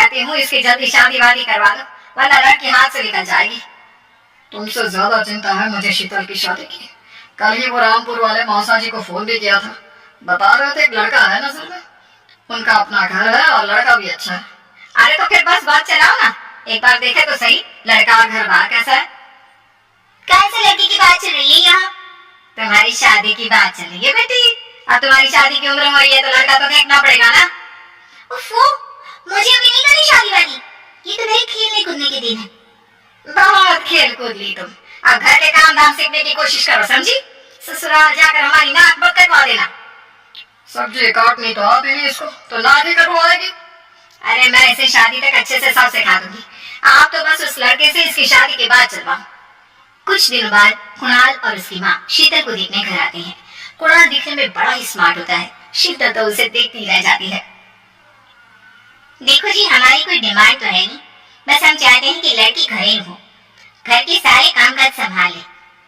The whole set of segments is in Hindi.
कहती हूँ इसकी जल्दी शादी वादी करवा दो, वरना लड़की हाथ से निकल जाएगी। तुमसे ज्यादा चिंता है मुझे शीतल की शादी की। कल ही वो रामपुर वाले मौसा जी को फोन भी किया था, बता रहे थे एक लड़का है नजर में, उनका अपना घर है और लड़का भी अच्छा है। अरे तो फिर बस बात चलाओ ना, एक बार देखे तो सही लड़का और घर बार कैसा है। कौन सी लड़की की बात चल रही है यहाँ? तुम्हारी शादी की बात चल रही है बेटी, और तुम्हारी शादी की उम्र हो रही है तो लड़का तो देखना पड़ेगा ना। उफ़ो, मुझे अभी नहीं करनी शादी वादी, ये तो मेरे खेलने कूदने के दिन है। बहुत खेल कूद ली तुम, अब घर के काम धाम सीखने की कोशिश करो, समझी? ससुराल जाकर हमारी नाक मत कटवा देना। सब्जी काटनी तो आती नहीं इसको, तो नाक ही कटवाएगी। अरे मैं इसे शादी तक अच्छे से सब सिखा दूंगी, आप तो बस उस लड़के से इसकी शादी के बाद चलवाओ। कुछ दिनों बाद कुणाल और उसकी माँ शीतल को देखने घर आते हैं। कुणाल दिखने में बड़ा ही स्मार्ट होता है, शीतल तो उसे देखती रह जाती है। देखो जी, हमारी कोई डिमांड तो है नहीं, बस हम चाहते हैं कि लड़की घरेलू हो, घर के सारे कामकाज संभाले।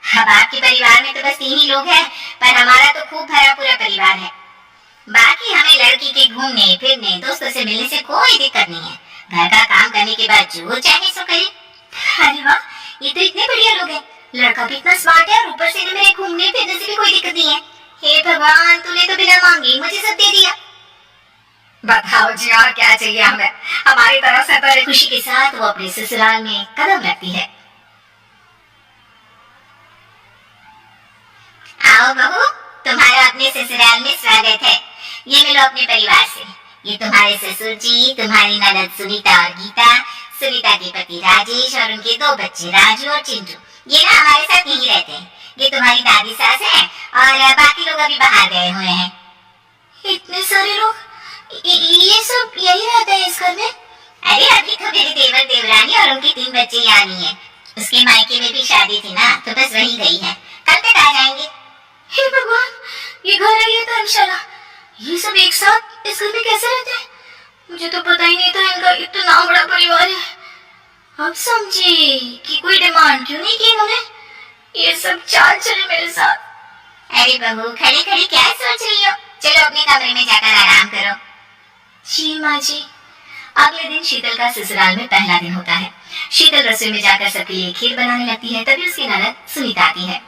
अब आपके परिवार में तो बस 3 ही लोग हैं, पर हमारा तो खूब भरा पूरा परिवार है। बाकी हमें लड़की के घूमने फिरने दोस्तों से मिलने से कोई दिक्कत नहीं है, घर का काम करने के बाद जो चाहे सो करे। अरे वाह, ये तो इतने बढ़िया लोग हैं, लड़का भी इतना स्मार्ट है और ऊपर से मेरे घूमने फिरने से भी कोई दिक्कत नहीं है। हे भगवान, तूने तो बिना मांगे मुझे सब दे दिया। बताओ जी और क्या चाहिए हमें, हमारी तरफ से तो। खुशी के साथ वो अपने ससुराल में कदम रखती है। आओ बहू, तुम्हारा अपने ससुराल में स्वागत है। ये मिलो अपने परिवार से, ये तुम्हारे ससुर जी, तुम्हारी ननद सुनीता और गीता, सुनीता के पति राजेश और उनके 2 बच्चे राजू और चिंटू। ये ना हमारे साथ यही रहते हैं। ये तुम्हारी दादी सास है और बाकी लोग अभी बाहर गए हुए हैं। इतने सारे लोग, ये सब यही रहते हैं इस घर में? अरे अभी तो मेरे देवर देवरानी और उनके 3 बच्चे यहाँ नहीं है, उसके मायके में भी शादी थी ना, तो बस वही गई है, कल तक आ जाएंगे। हे भगवान, ये घर है ये धर्मशाला, ये सब एक साथ इस घर में कैसे रहते हैं? मुझे तो पता ही नहीं था इनका इतना बड़ा परिवार है। अब समझी कि कोई डिमांड क्यों नहीं की इन्होंने, ये सब चाल चले मेरे साथ। अरे बहू, खड़ी खड़ी क्या सोच रही हो? चलो अपने कमरे में जाकर आराम करो। जी माँ जी। अगले दिन शीतल का ससुराल में पहला दिन होता है। शीतल रसोई में जाकर सबके लिए खीर बनाने लगती है, तभी उसकी ननद सुनीता आती है।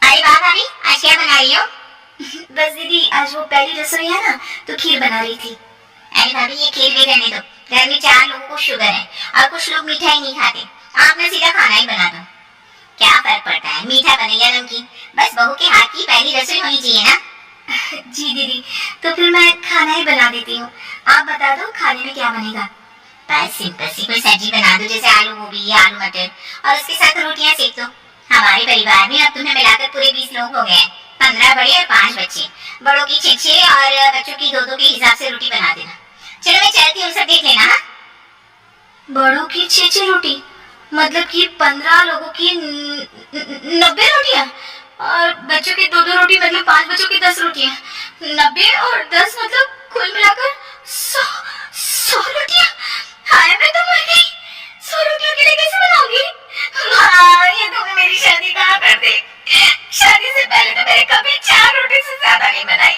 अरे वाह भाभी, आज क्या बना रही हो? बस दीदी, आज वो पहली रसोई है ना, तो खीर बना रही थी। अरे भाभी, ये खीर भी रहने दो, घर में 4 लोगों को शुगर है और कुछ लोग मिठाई नहीं खाते, आप ना सीधा खाना ही बना दो। क्या फर्क पड़ता है, मीठा बने या नमकीन, बस बहू के हाथ की पहली रसोई होनी चाहिए ना। जी दीदी, तो फिर मैं खाना ही बना देती हूँ, आप बता दो खाने में क्या बनेगा। बस सिंपल सी कोई सब्जी बना दो, जैसे आलू गोभी या आलू मटर, और उसके साथ रोटियां सेक दो। हमारे परिवार में अब तुम्हें मिलाकर पूरे 20 लोग हो गए, 15 बड़े और 5 बच्चे। बड़ों की 6 और बच्चों की 2 के हिसाब से रोटी बना देना। चलो मैं चलती हूँ, सब देख लेना। बड़ों की 6 रोटी, मतलब कि 15 लोगों की 90 रोटियां, और बच्चों की 2 रोटी, मतलब 5 बच्चों की 10 रोटियां। 90 और 10 मतलब कुल मिलाकर 100 रोटियां। हाय, मैं तो मर गई, 100 रोटियों के लिए कैसे बनाऊंगी? हाँ, ये तुमने मेरी शादी कहाँ कर दी। शादी से पहले तो मैंने कभी 4 रोटी से ज्यादा नहीं बनाई।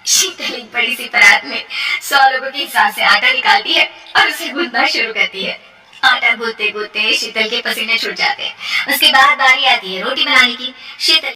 शीतल एक बड़ी सी परात में 100 लोगों के हिसाब से आटा निकालती है और उसे गूंथना शुरू करती है। आटा गूंथते गूंथते शीतल के पसीने छूट जाते हैं। उसके बाद बारी आती है रोटी बनाने की। शीतल